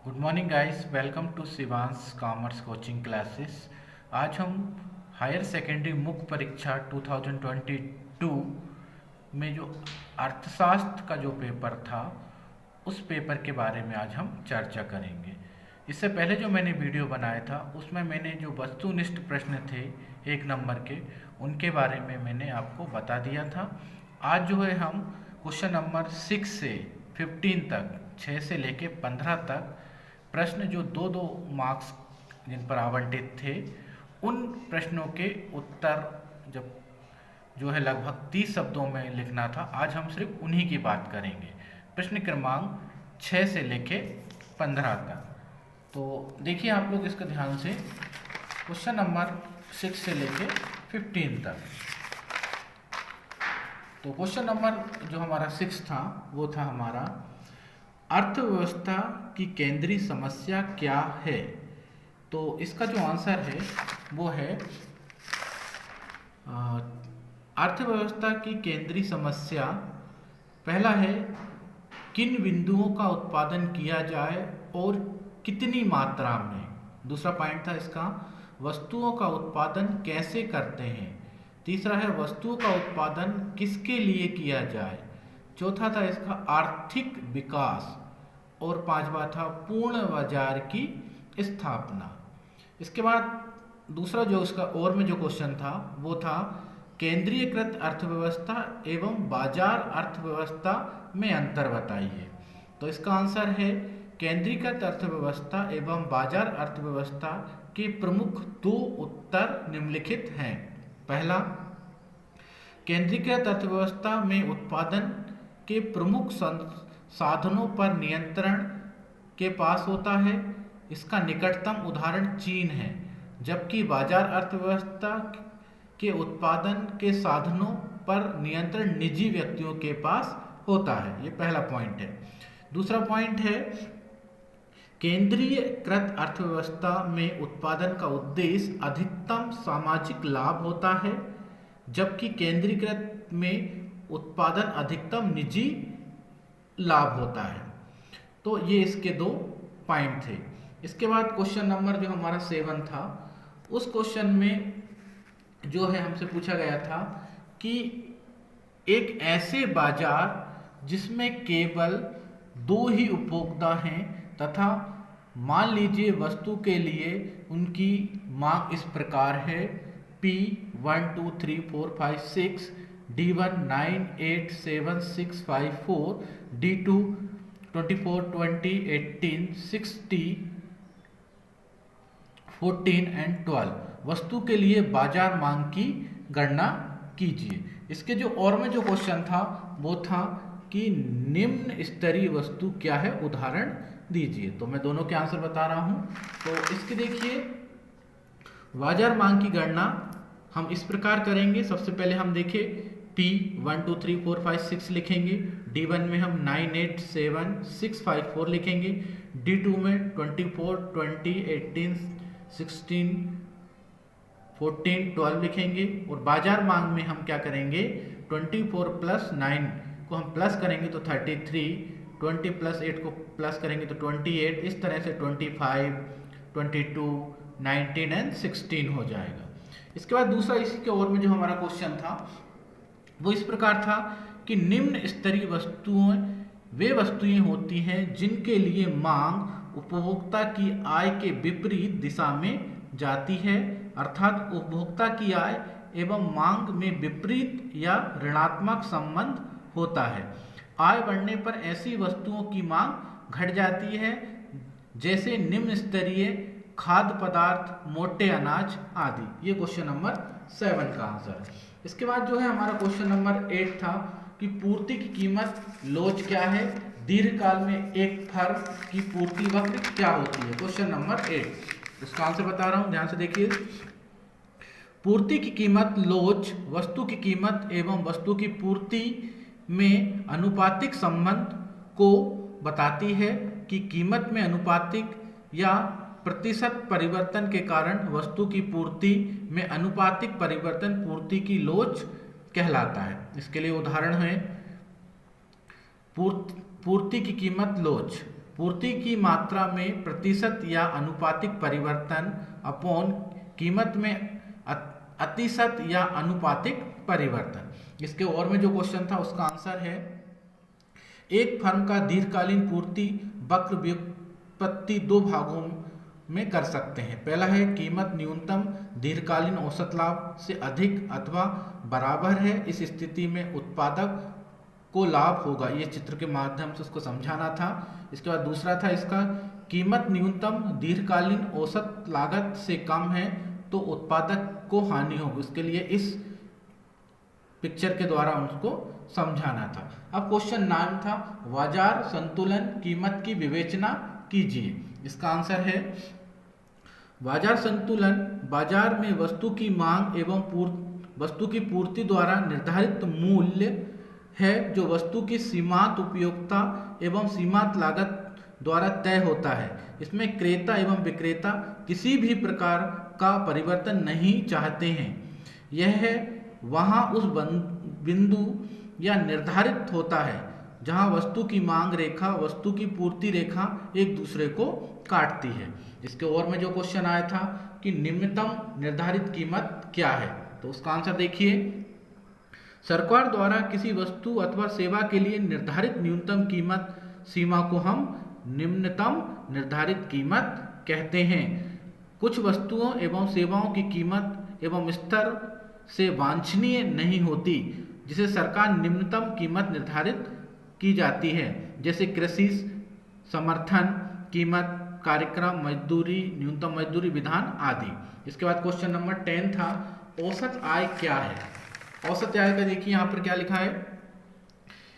Good morning guys, welcome to Shivansh commerce coaching classes. आज हम higher secondary मुख्य परीक्षा 2022 में जो अर्थशास्त्र का जो पेपर था उस पेपर के बारे में आज हम चर्चा करेंगे। इससे पहले जो मैंने वीडियो बनाया था उसमें मैंने जो वस्तुनिष्ठ प्रश्न थे 1 नंबर के, उनके बारे में मैंने आपको बता दिया था। आज जो है हम क्वेश्चन नंबर 6 से 15 तक, 6 से लेके 15 तक प्रश्न जो दो दो मार्क्स जिन पर आवंटित थे, उन प्रश्नों के उत्तर जब जो है लगभग 30 शब्दों में लिखना था, आज हम सिर्फ उन्हीं की बात करेंगे। प्रश्न क्रमांक 6 से लेके 15 तक। तो देखिए आप लोग इसका ध्यान से, क्वेश्चन नंबर 6 से लेके 15 तक। तो क्वेश्चन नंबर जो हमारा 6 था वो था हमारा, अर्थव्यवस्था की केंद्रीय समस्या क्या है। तो इसका जो आंसर है वो है अर्थव्यवस्था की केंद्रीय समस्या, पहला है किन बिंदुओं का उत्पादन किया जाए और कितनी मात्रा में। दूसरा पॉइंट था इसका, वस्तुओं का उत्पादन कैसे करते हैं। तीसरा है वस्तुओं का उत्पादन किसके लिए किया जाए। चौथा था इसका आर्थिक विकास, और पांचवा था पूर्ण बाजार की स्थापना। इसके बाद दूसरा जो इसका और में जो क्वेश्चन था वो था केंद्रीयकृत अर्थव्यवस्था एवं बाजार अर्थव्यवस्था में अंतर बताइए। तो इसका आंसर है केंद्रीकृत अर्थव्यवस्था एवं बाजार अर्थव्यवस्था के प्रमुख दो उत्तर निम्नलिखित हैं। पहला, केंद्रीकृत अर्थव्यवस्था में उत्पादन के प्रमुख साधनों पर नियंत्रण के पास होता है, इसका निकटतम उदाहरण चीन है। जबकि बाजार अर्थव्यवस्था के उत्पादन के साधनों पर नियंत्रण निजी व्यक्तियों के पास होता है। ये पहला पॉइंट है। दूसरा पॉइंट है केंद्रीयकृत अर्थव्यवस्था में उत्पादन का उद्देश्य अधिकतम सामाजिक लाभ होता है, जबकि केंद्रीकृत में उत्पादन अधिकतम निजी लाभ होता है। तो ये इसके दो पॉइंट थे। इसके बाद क्वेश्चन नंबर जो हमारा 7 था, उस क्वेश्चन में जो है हमसे पूछा गया था कि एक ऐसे बाजार जिसमें केवल दो ही उपभोक्ता हैं तथा मान लीजिए वस्तु के लिए उनकी मांग इस प्रकार है, P 1 2 3 4 5 6, D1 9 8 7 6 5 4, D2 24 20 18 60 14 एंड 12 वस्तु के लिए बाजार मांग की गणना कीजिए। इसके जो और में जो क्वेश्चन था वो था कि निम्न स्तरीय वस्तु क्या है, उदाहरण दीजिए। तो मैं दोनों के आंसर बता रहा हूं। तो इसके देखिए, बाजार मांग की गणना हम इस प्रकार करेंगे। सबसे पहले हम देखें P 1 2 3 4 5 6 लिखेंगे, D1 में हम 9 8 7 6 5 4 लिखेंगे, D2 में 24 20 18 16 14 12 लिखेंगे, और बाजार मांग में हम क्या करेंगे, 24 प्लस 9 को हम प्लस करेंगे तो 33, 20 प्लस 8 को प्लस करेंगे तो 28, इस तरह से 25 22 19 एंड 16 हो जाएगा। इसके बाद दूसरा इसी के और में जो हमारा क्वेश्चन था वो इस प्रकार था कि निम्न स्तरीय वस्तुएं वे वस्तुएं होती हैं जिनके लिए मांग उपभोक्ता की आय के विपरीत दिशा में जाती है, अर्थात उपभोक्ता की आय एवं मांग में विपरीत या ऋणात्मक संबंध होता है। आय बढ़ने पर ऐसी वस्तुओं की मांग घट जाती है जैसे निम्न स्तरीय खाद्य पदार्थ, मोटे अनाज आदि। ये क्वेश्चन नंबर 7 का आंसर है। इसके बाद जो है हमारा क्वेश्चन नंबर 8 था कि पूर्ति की कीमत लोच क्या है, दीर्घकाल में एक फर्म की पूर्ति वक्र क्या होती है। क्वेश्चन नंबर 8, इसका आंसर बता रहा हूं, ध्यान से देखिए। पूर्ति की कीमत लोच वस्तु की कीमत एवं वस्तु की पूर्ति में अनुपातिक संबंध को बताती है कि कीमत में अनुपातिक या प्रतिशत परिवर्तन के कारण वस्तु की पूर्ति में अनुपातिक परिवर्तन पूर्ति की लोच कहलाता है। इसके लिए उदाहरण है पूर्ति की कीमत लोच। पूर्ति की मात्रा में प्रतिशत या अनुपातिक परिवर्तन अपॉन कीमत में अतिशत या अनुपातिक परिवर्तन। इसके और में जो क्वेश्चन था उसका आंसर है, एक फर्म का दीर्घकालीन पूर्ति वक्र व्युत्पत्ति दो भागों में कर सकते हैं। पहला है कीमत न्यूनतम दीर्घकालीन औसत लाभ से अधिक अथवा बराबर है, इस स्थिति में उत्पादक को लाभ होगा। ये चित्र के माध्यम से उसको समझाना था। इसके बाद दूसरा था इसका, कीमत न्यूनतम दीर्घकालीन औसत लागत से कम है तो उत्पादक को हानि होगी। उसके लिए इस पिक्चर के द्वारा उसको समझाना था। अब क्वेश्चन 9 था, बाजार संतुलन कीमत की विवेचना कीजिए। इसका आंसर है, बाजार संतुलन बाजार में वस्तु की मांग एवं वस्तु की पूर्ति द्वारा निर्धारित मूल्य है जो वस्तु की सीमांत उपयोगिता एवं सीमांत लागत द्वारा तय होता है। इसमें क्रेता एवं विक्रेता किसी भी प्रकार का परिवर्तन नहीं चाहते हैं। यह वहां उस बिंदु या निर्धारित होता है जहां वस्तु की मांग रेखा वस्तु की पूर्ति रेखा एक दूसरे को काटती है। इसके और में जो क्वेश्चन आया था कि निम्नतम निर्धारित कीमत क्या है, तो उसका आंसर देखिए, सरकार द्वारा किसी वस्तु अथवा सेवा के लिए निर्धारित न्यूनतम कीमत सीमा को हम निम्नतम निर्धारित कीमत कहते हैं। कुछ वस्तुओं एवं सेवाओं की कीमत एवं स्तर से वांछनीय नहीं होती, जिसे सरकार निम्नतम कीमत निर्धारित की जाती है, जैसे कृषि समर्थन कीमत, कार्यक्रम, मजदूरी, न्यूनतम मजदूरी विधान आदि। इसके बाद क्वेश्चन नंबर 10 था, औसत आय क्या है। औसत आय का देखिए यहाँ पर क्या लिखा है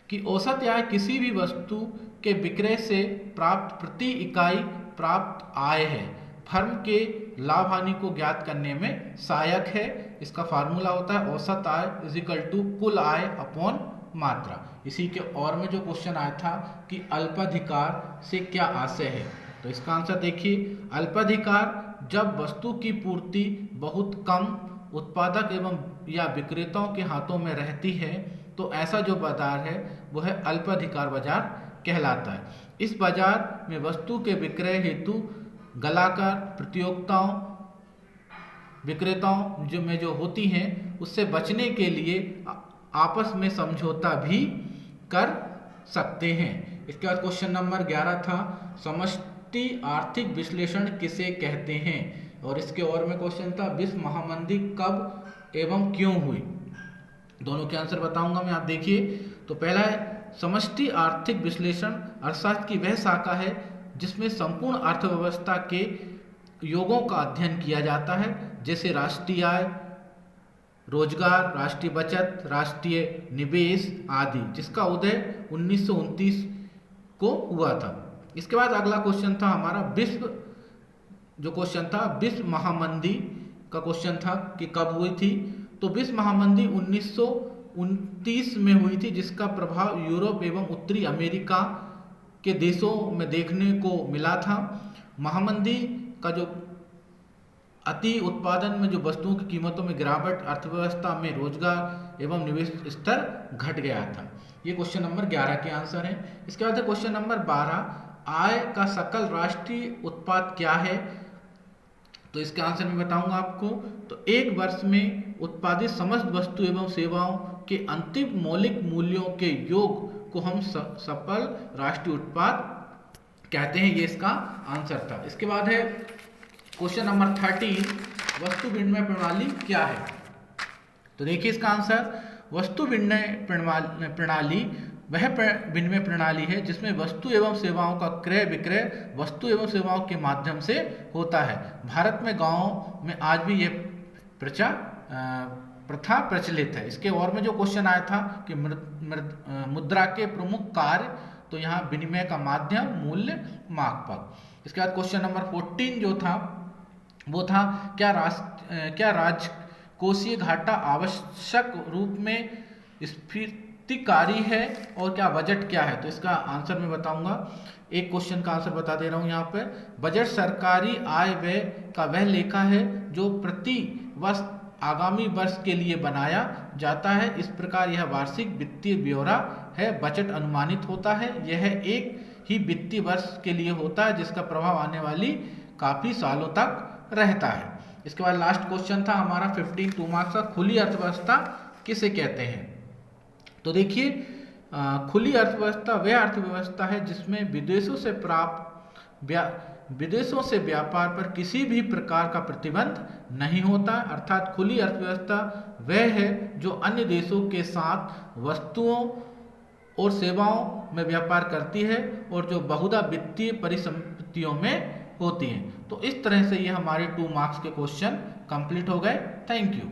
कि औसत आय किसी भी वस्तु के विक्रय से प्राप्त प्रति इकाई प्राप्त आय है, फर्म के लाभ हानि को ज्ञात करने में सहायक है। इसका फार्मूला होता है औसत आय इज इक्वल टू कुल आय अपॉन मात्रा। इसी के और में जो क्वेश्चन आया था कि अल्पाधिकार से क्या आशय है, तो इसका आंसर देखिए, अल्पाधिकार जब वस्तु की पूर्ति बहुत कम उत्पादक एवं या विक्रेताओं के हाथों में रहती है तो ऐसा जो बाजार है वो है अल्पाधिकार बाजार कहलाता है। इस बाजार में वस्तु के विक्रय हेतु गलाकार प्रतियोगिताओं विक्रेताओं जो होती हैं उससे बचने के लिए आपस में समझौता भी कर सकते हैं। इसके बाद क्वेश्चन नंबर 11 था, समष्टि आर्थिक विश्लेषण किसे कहते हैं, और इसके और में क्वेश्चन था, विश्व महामंदी कब एवं क्यों हुई। दोनों के आंसर बताऊंगा मैं, आप देखिए। तो पहला है समष्टि आर्थिक विश्लेषण अर्थशास्त्र की वह शाखा है जिसमें संपूर्ण अर्थव्यवस्था के योगों का अध्ययन किया जाता है, जैसे राष्ट्रीय आय, रोजगार, राष्ट्रीय बचत, राष्ट्रीय निवेश आदि, जिसका उदय 1929 को हुआ था। इसके बाद अगला क्वेश्चन था हमारा विश्व महामंदी का क्वेश्चन था कि कब हुई थी। तो विश्व महामंदी 1929 में हुई थी, जिसका प्रभाव यूरोप एवं उत्तरी अमेरिका के देशों में देखने को मिला था। महामंदी का जो अति उत्पादन में जो वस्तुओं की कीमतों में गिरावट, अर्थव्यवस्था में रोजगार एवं निवेश स्तर घट गया था। ये क्वेश्चन नंबर 11 के आंसर है। इसके बाद क्वेश्चन नंबर 12, आय का सकल राष्ट्रीय उत्पाद क्या है, तो इसके आंसर मैं बताऊंगा आपको। तो एक वर्ष में उत्पादित समस्त वस्तु एवं सेवाओं के अंतिम मौलिक मूल्यों के योग को हम सकल राष्ट्रीय उत्पाद कहते हैं। ये इसका आंसर था। इसके बाद है क्वेश्चन नंबर 13, वस्तु विनिमय प्रणाली क्या है। तो देखिए इसका आंसर, वस्तु विनिमय प्रणाली वह विनिमय प्रणाली है जिसमें वस्तु एवं सेवाओं का क्रय विक्रय वस्तु एवं सेवाओं के माध्यम से होता है। भारत में गांवों में आज भी ये प्रथा प्रचलित है। इसके और में जो क्वेश्चन आया था कि मुद्रा के प्रमुख कार्य, तो यहाँ विनिमय का माध्यम, मूल्य, मापक। इसके बाद क्वेश्चन नंबर 14 जो था वो था, क्या राजकोषीय घाटा आवश्यक रूप में स्फीतिकारी है और क्या बजट क्या है, तो इसका आंसर मैं बताऊंगा। एक क्वेश्चन का आंसर बता दे रहा हूं यहाँ पे। बजट सरकारी आय व्यय का वह लेखा है जो प्रति वर्ष आगामी वर्ष के लिए बनाया जाता है। इस प्रकार यह वार्षिक वित्तीय ब्यौरा है। बजट अनुमानित होता है। यह एक ही वित्तीय वर्ष के लिए होता है, जिसका प्रभाव आने वाली काफी सालों तक रहता है। इसके बाद लास्ट क्वेश्चन था हमारा 15 2 मार्क्स का, खुली अर्थव्यवस्था किसे कहते हैं। तो देखिए खुली अर्थव्यवस्था वह अर्थव्यवस्था है जिसमें विदेशों से व्यापार पर किसी भी प्रकार का प्रतिबंध नहीं होता। अर्थात खुली अर्थव्यवस्था वह है जो अन्य देशों के साथ वस्तुओं और सेवाओं में व्यापार करती है और जो बहुधा वित्तीय परिसंपत्तियों में होती हैं। तो इस तरह से ये हमारे 2 मार्क्स के क्वेश्चन कंप्लीट हो गए। Thank you.